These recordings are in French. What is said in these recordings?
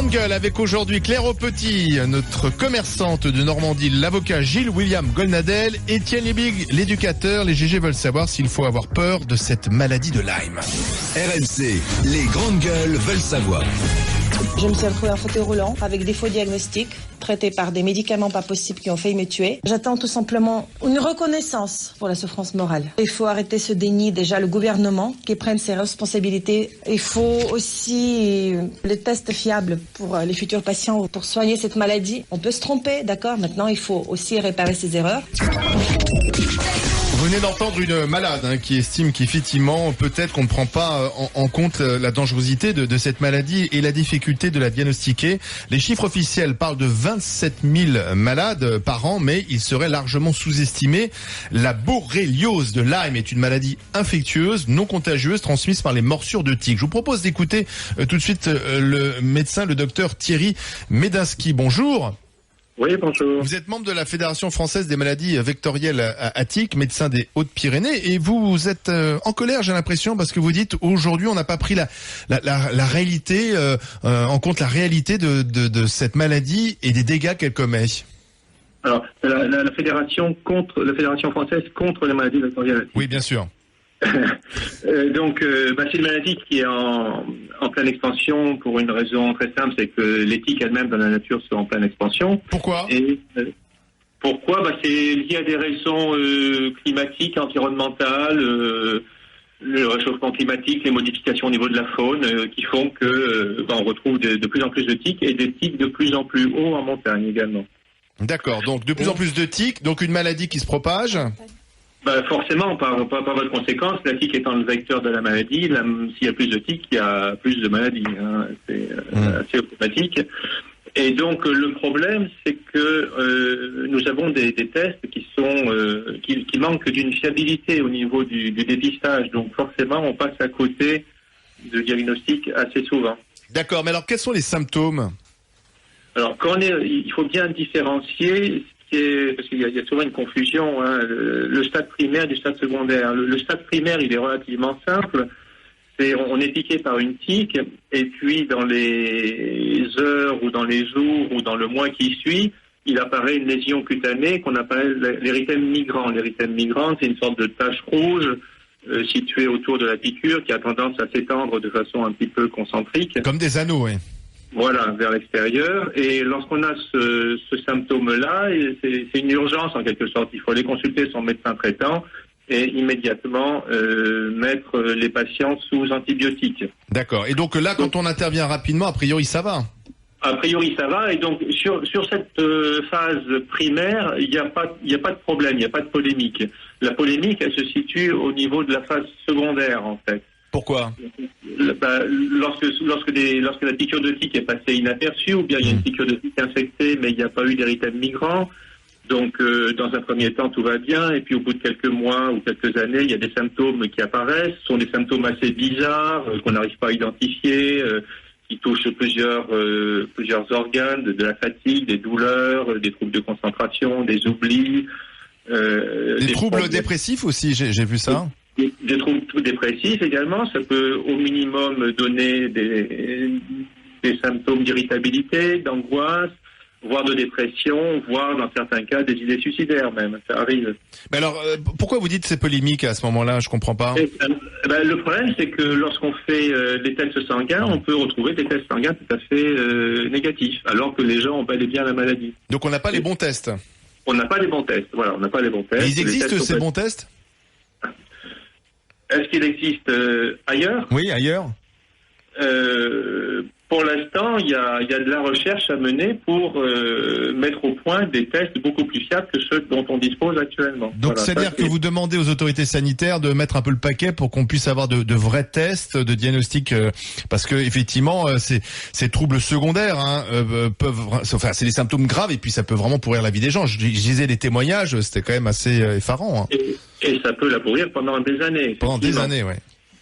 Grande Gueule avec aujourd'hui Claire Aupetit, notre commerçante de Normandie, l'avocat Gilles William Golnadel, Étienne Liebig, l'éducateur. Les GG veulent savoir s'il faut avoir peur de cette maladie de Lyme. RMC, les Grandes Gueules veulent savoir. Je me suis retrouvée en fauteuil roulant avec des faux diagnostics, traités par des médicaments pas possibles qui ont failli me tuer. J'attends tout simplement une reconnaissance pour la souffrance morale. Il faut arrêter ce déni, déjà le gouvernement qui prenne ses responsabilités. Il faut aussi les tests fiables pour les futurs patients pour soigner cette maladie. On peut se tromper, d'accord? Maintenant, il faut aussi réparer ses erreurs. Vous venez d'entendre une malade qui estime qu'effectivement, peut-être qu'on ne prend pas en compte la dangerosité de cette maladie et la difficulté de la diagnostiquer. Les chiffres officiels parlent de 27 000 malades par an, mais ils seraient largement sous-estimés. La borréliose de Lyme est une maladie infectieuse, non contagieuse, transmise par les morsures de tiques. Je vous propose d'écouter tout de suite le médecin, le docteur Thierry Médinski. Bonjour. Oui, bonjour. Vous êtes membre de la Fédération française des maladies vectorielles à tiques, médecin des Hautes-Pyrénées, et vous êtes en colère, j'ai l'impression, parce que vous dites aujourd'hui on n'a pas pris la réalité en compte, la réalité de cette maladie et des dégâts qu'elle commet. Alors, la fédération française contre les maladies vectorielles. Oui, bien sûr. Donc, c'est une maladie qui est en pleine expansion pour une raison très simple, c'est que les tiques elles-mêmes dans la nature sont en pleine expansion. Pourquoi ? Pourquoi ? C'est lié à des raisons climatiques, environnementales, le réchauffement climatique, les modifications au niveau de la faune, qui font que on retrouve de plus en plus de tiques et des tiques de plus en plus haut en montagne également. D'accord, donc de plus en plus de tiques, donc une maladie qui se propage. Forcément, par votre conséquence, la tique étant le vecteur de la maladie, s'il y a plus de tiques, il y a plus de maladies. C'est assez automatique. Et donc, le problème, c'est que nous avons des tests qui manquent d'une fiabilité au niveau du dépistage. Donc, forcément, on passe à côté de diagnostics assez souvent. D'accord, mais alors, quels sont les symptômes ? Alors, il faut bien différencier... parce qu'il y a souvent une confusion, le stade primaire du stade secondaire. Le stade primaire, il est relativement simple. On est piqué par une tique, et puis dans les heures ou dans les jours ou dans le mois qui suit, il apparaît une lésion cutanée qu'on appelle l'érythème migrant. L'érythème migrant, c'est une sorte de tache rouge située autour de la piqûre qui a tendance à s'étendre de façon un petit peu concentrique. Comme des anneaux, oui. Voilà, vers l'extérieur. Et lorsqu'on a ce symptôme-là, c'est une urgence en quelque sorte. Il faut aller consulter son médecin traitant et immédiatement mettre les patients sous antibiotiques. D'accord. Et donc là, quand on intervient rapidement, a priori, ça va ? A priori, ça va. Et donc, sur cette phase primaire, il n'y a pas de problème, il n'y a pas de polémique. La polémique, elle se situe au niveau de la phase secondaire, en fait. Pourquoi ? Lorsque la piqûre de tique est passée inaperçue, ou bien il y a une piqûre de tique infectée, mais il n'y a pas eu d'érythème migrant. Donc, dans un premier temps, tout va bien. Et puis, au bout de quelques mois ou quelques années, il y a des symptômes qui apparaissent. Ce sont des symptômes assez bizarres, qu'on n'arrive pas à identifier, qui touchent plusieurs organes, de la fatigue, des douleurs, des troubles de concentration, des oublis. Des troubles dépressifs aussi, j'ai vu ça. Des troubles dépressifs également, ça peut au minimum donner des symptômes d'irritabilité, d'angoisse, voire de dépression, voire dans certains cas des idées suicidaires même, ça arrive. Mais alors, pourquoi vous dites c'est polémique à ce moment-là ? Je comprends pas. Le problème, c'est que lorsqu'on fait des tests sanguins, on peut retrouver des tests sanguins tout à fait négatifs, alors que les gens ont bel et bien la maladie. Donc on n'a pas les bons tests ? On n'a pas les bons tests, voilà, on n'a pas les bons tests. Mais ils existent ces bons tests ? Est-ce qu'il existe ailleurs ? Oui, ailleurs. Pour l'instant, il y a de la recherche à mener pour mettre au point des tests beaucoup plus fiables que ceux dont on dispose actuellement. Donc, voilà, c'est-à-dire que vous demandez aux autorités sanitaires de mettre un peu le paquet pour qu'on puisse avoir de vrais tests, de diagnostics, parce que effectivement, ces troubles secondaires c'est des symptômes graves et puis ça peut vraiment pourrir la vie des gens. Je disais les témoignages, c'était quand même assez effarant. Et ça peut la pourrir pendant des années. Pendant des années, oui.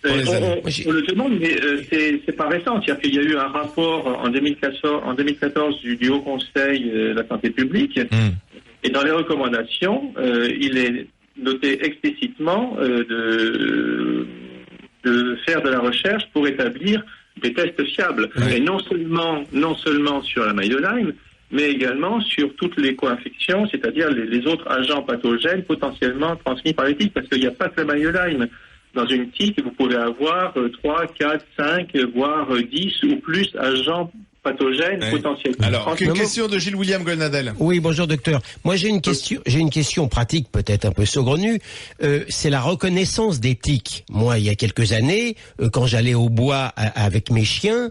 On le demande, mais c'est pas récent. C'est-à-dire qu'il y a eu un rapport en 2014 du Haut Conseil de la Santé publique, et dans les recommandations, il est noté explicitement de faire de la recherche pour établir des tests fiables. Oui. Et non seulement sur la maladie de Lyme, mais également sur toutes les co-infections, c'est-à-dire les autres agents pathogènes potentiellement transmis par les tiques, parce qu'il n'y a pas que la maladie de Lyme. Dans une tique, vous pouvez avoir 3, 4, 5, voire 10 ou plus agents pathogènes potentiellement. Alors, question de Gilles William Golnadel. Oui, bonjour docteur. Moi j'ai une question pratique, peut-être un peu saugrenue. C'est la reconnaissance des tiques. Moi, il y a quelques années, quand j'allais au bois avec mes chiens,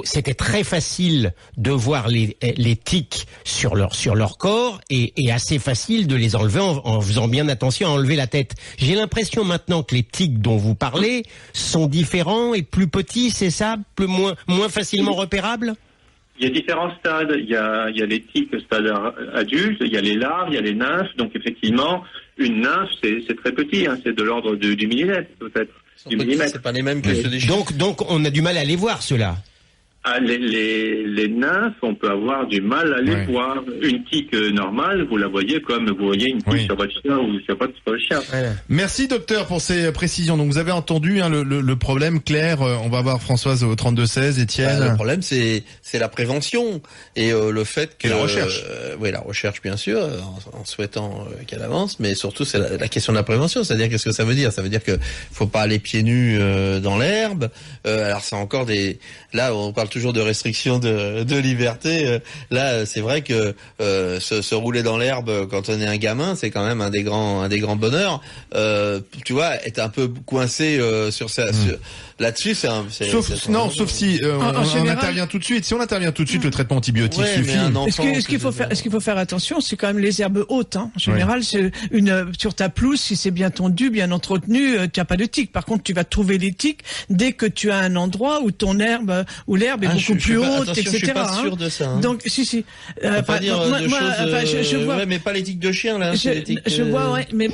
c'était très facile de voir les tiques sur leur corps et assez facile de les enlever en faisant bien attention à enlever la tête. J'ai l'impression maintenant que les tiques dont vous parlez sont différents et plus petits, c'est ça, moins facilement repérables? Il y a différents stades. Il y a les tiques stade adulte, il y a les larves, il y a les nymphes. Donc effectivement, une nymphe, c'est très petit, hein, c'est de l'ordre du millimètre peut-être. Du millimètre. C'est pas les mêmes que ceux des chiens. Donc on a du mal à les voir, ceux-là. Ah, les nymphes, on peut avoir du mal à les voir. Une tique normale, vous la voyez comme vous voyez une tique sur votre chien ou sur votre chien. Voilà. Merci docteur pour ces précisions. Donc vous avez entendu le problème clair. On va voir Françoise au 32-16, Étienne. Le problème c'est la prévention et le fait que et la recherche. Oui, la recherche bien sûr, en souhaitant qu'elle avance, mais surtout c'est la question de la prévention. C'est-à-dire qu'est-ce que ça veut dire? Ça veut dire que faut pas aller pieds nus dans l'herbe. Alors c'est encore là on parle toujours de restrictions de liberté. Là, c'est vrai que se rouler dans l'herbe quand on est un gamin, c'est quand même un des grands bonheurs. Tu vois, être un peu coincé sur ça. Là-dessus, sauf si on intervient tout de suite. Si on intervient tout de suite, le traitement antibiotique suffit. Ce qu'il faut faire attention, c'est quand même les herbes hautes. Hein. En général, c'est sur ta pelouse, si c'est bien tondu, bien entretenu, tu n'as pas de tiques. Par contre, tu vas trouver les tiques dès que tu as un endroit où l'herbe est beaucoup plus haute, etc. Je suis pas sûr de ça. Hein. Donc, si. Pas dire je vois. Ouais, mais pas les tiques de chien là. Je vois, mais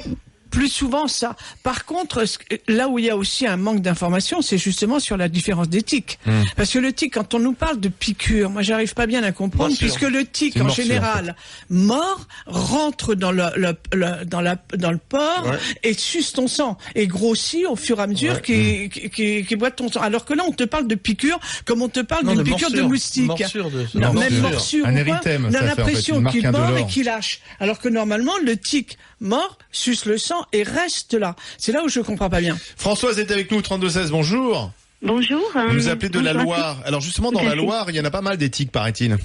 plus souvent ça. Par contre, là où il y a aussi un manque d'information, c'est justement sur la différence des tiques. Parce que le tique, quand on nous parle de piqûre, moi j'arrive pas bien à comprendre, puisque le tique en général mort rentre dans le porc et suce ton sang et grossit au fur et à mesure qu'il boit ton sang. Alors que là on te parle de piqûre comme on te parle d'une piqûre de moustique. Même morsure. Un érythème. On a l'impression qu'il mord indolore et qu'il lâche. Alors que normalement le tique mort suce le sang et reste là. C'est là où je comprends pas bien. Françoise est avec nous, 32-16, bonjour. Bonjour. Vous nous appelez de la Loire. Alors justement, dans la Loire, il y en a pas mal des tiques, paraît-il.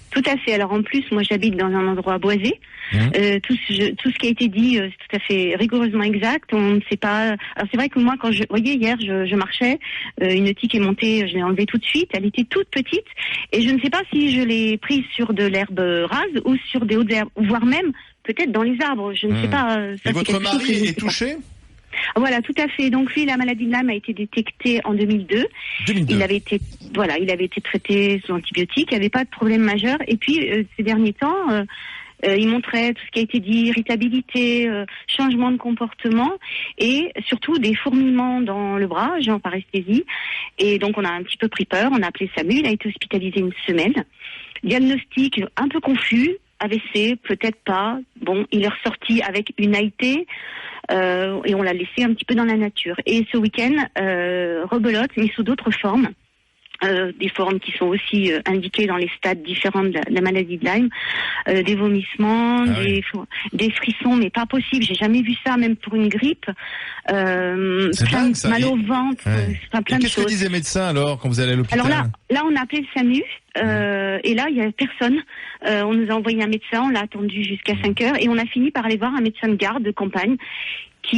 Tout à fait. Alors en plus, moi j'habite dans un endroit boisé. Tout ce qui a été dit, c'est tout à fait rigoureusement exact. On ne sait pas. Alors c'est vrai que moi, quand voyez hier, je marchais, une tique est montée, je l'ai enlevée tout de suite. Elle était toute petite et je ne sais pas si je l'ai prise sur de l'herbe rase ou sur des hautes herbes, voire même peut-être dans les arbres. Je ne sais pas. Ça, et votre mari est touché? Voilà, tout à fait. Donc lui, la maladie de Lyme a été détectée en 2002. Il avait été traité sous antibiotiques. Il n'y avait pas de problème majeur. Et puis ces derniers temps, il montrait tout ce qui a été dit, irritabilité, changement de comportement et surtout des fourmillements dans le bras, en paresthésie. Et donc on a un petit peu pris peur. On a appelé SAMU. Il a été hospitalisé une semaine. Diagnostic un peu confus. AVC, peut-être pas. Bon, il est ressorti avec une AIT et on l'a laissé un petit peu dans la nature. Et ce week-end, rebelote, mais sous d'autres formes. Des formes qui sont aussi indiquées dans les stades différents de la maladie de Lyme, des vomissements, des frissons, mais pas possible. J'ai jamais vu ça, même pour une grippe. Mal au ventre, plein de choses. Qu'est-ce que disent les médecins alors quand vous allez à l'hôpital? Alors là, on a appelé le SAMU. Et là, il y a personne. On nous a envoyé un médecin, on l'a attendu jusqu'à 5 heures et on a fini par aller voir un médecin de garde de campagne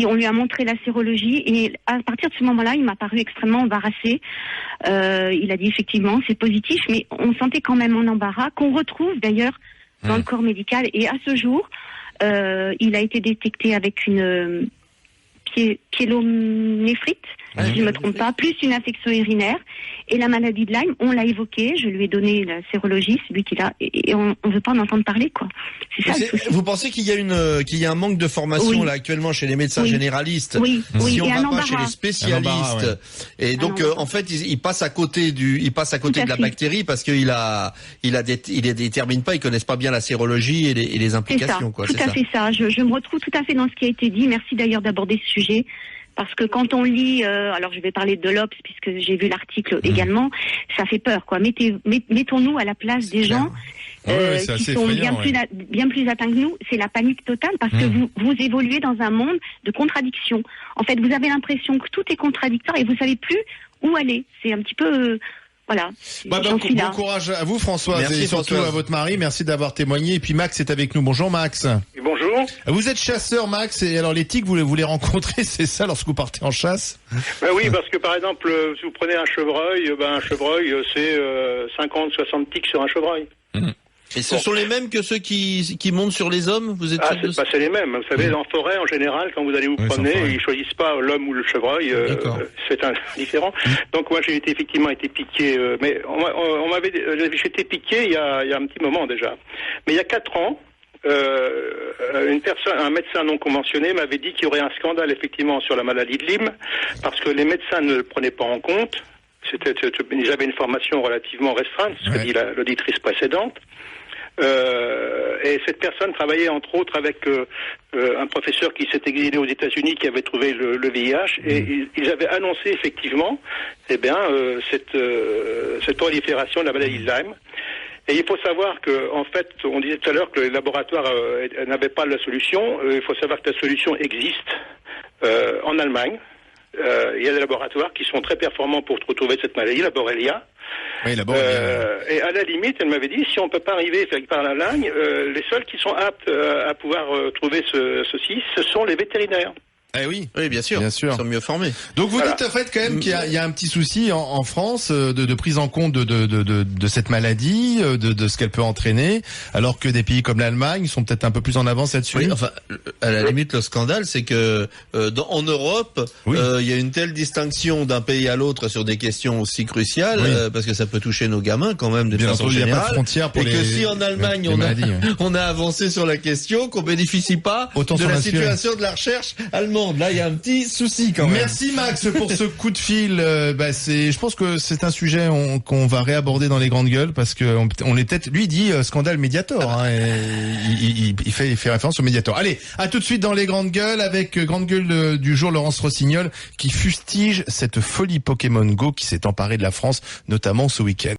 on lui a montré la sérologie et à partir de ce moment-là, il m'a paru extrêmement embarrassé. Il a dit effectivement, c'est positif, mais on sentait quand même un embarras qu'on retrouve d'ailleurs dans le corps médical. Et à ce jour, il a été détecté avec une pyélonéphrite, si je ne me trompe pas, plus une infection urinaire. Et la maladie de Lyme, on l'a évoqué, je lui ai donné la sérologie, celui qu'il a, et on ne veut pas en entendre parler, quoi. C'est ça le souci. Vous pensez qu'il y a un manque de formation là actuellement chez les médecins généralistes? Si on ne va pas chez les spécialistes. Et donc en fait, il passe à côté de la bactérie parce qu'il détermine pas, ils connaissent pas bien la sérologie et les implications, quoi. Tout à fait ça. Je me retrouve tout à fait dans ce qui a été dit. Merci d'ailleurs d'aborder ce sujet. Parce que quand on lit, alors je vais parler de l'Obs puisque j'ai vu l'article également, ça fait peur, quoi. Mettons-nous à la place des gens qui sont bien plus atteints que nous. C'est la panique totale parce que vous évoluez dans un monde de contradictions. En fait, vous avez l'impression que tout est contradictoire et vous savez plus où aller. C'est un petit peu... Voilà. Bon courage à vous, Françoise, merci, et surtout Françoise. à votre mari. Merci d'avoir témoigné. Et puis Max est avec nous. Bonjour, Max. Bonjour. Vous êtes chasseur, Max, et alors les tiques, vous les rencontrez, c'est ça, lorsque vous partez en chasse? Oui, parce que par exemple, si vous prenez un chevreuil, c'est 50-60 tiques sur un chevreuil. Et ce sont les mêmes que ceux qui montent sur les hommes? Vous êtes c'est les mêmes. Vous savez, en forêt, en général, quand vous allez vous promener, ils choisissent pas l'homme ou le chevreuil. C'est différent. Donc moi, j'ai effectivement été piqué. Mais j'ai été piqué il y a un petit moment déjà. Mais il y a 4 ans, un médecin non conventionné m'avait dit qu'il y aurait un scandale effectivement sur la maladie de Lyme, parce que les médecins ne le prenaient pas en compte. Ils avaient une formation relativement restreinte, ce que dit l'auditrice précédente. Et cette personne travaillait entre autres avec un professeur qui s'est exilé aux États-Unis, qui avait trouvé le VIH, et ils avaient annoncé effectivement cette prolifération de la maladie de Lyme. Et il faut savoir que, en fait, on disait tout à l'heure que les laboratoires n'avaient pas la solution. Il faut savoir que la solution existe en Allemagne. Il y a des laboratoires qui sont très performants pour retrouver cette maladie, la Borrelia. Oui, la Borrelia. Et à la limite, elle m'avait dit, si on peut pas arriver par la langue, les seuls qui sont aptes à pouvoir trouver ceci, ce sont les vétérinaires. Eh oui, bien sûr. Ils sont mieux formés. Donc vous dites en fait quand même qu'il y a un petit souci en France de prise en compte de cette maladie, de ce qu'elle peut entraîner, alors que des pays comme l'Allemagne sont peut-être un peu plus en avance là-dessus. Oui, enfin, à la limite, le scandale, c'est que en Europe, il y a une telle distinction d'un pays à l'autre sur des questions aussi cruciales, parce que ça peut toucher nos gamins quand même de façon générale. Il n'y a pas de frontières pour et que si en Allemagne on a avancé sur la question, qu'on bénéficie pas de la situation de la recherche allemande. Là, il y a un petit souci quand même. Merci Max pour ce coup de fil. Je pense que c'est un sujet qu'on va réaborder dans les grandes gueules, parce que on est peut-être. Lui dit scandale Mediator. Il fait référence au Mediator. Allez, à tout de suite dans les grandes gueules avec grande gueule du jour, Laurence Rossignol, qui fustige cette folie Pokémon Go qui s'est emparée de la France, notamment ce week-end.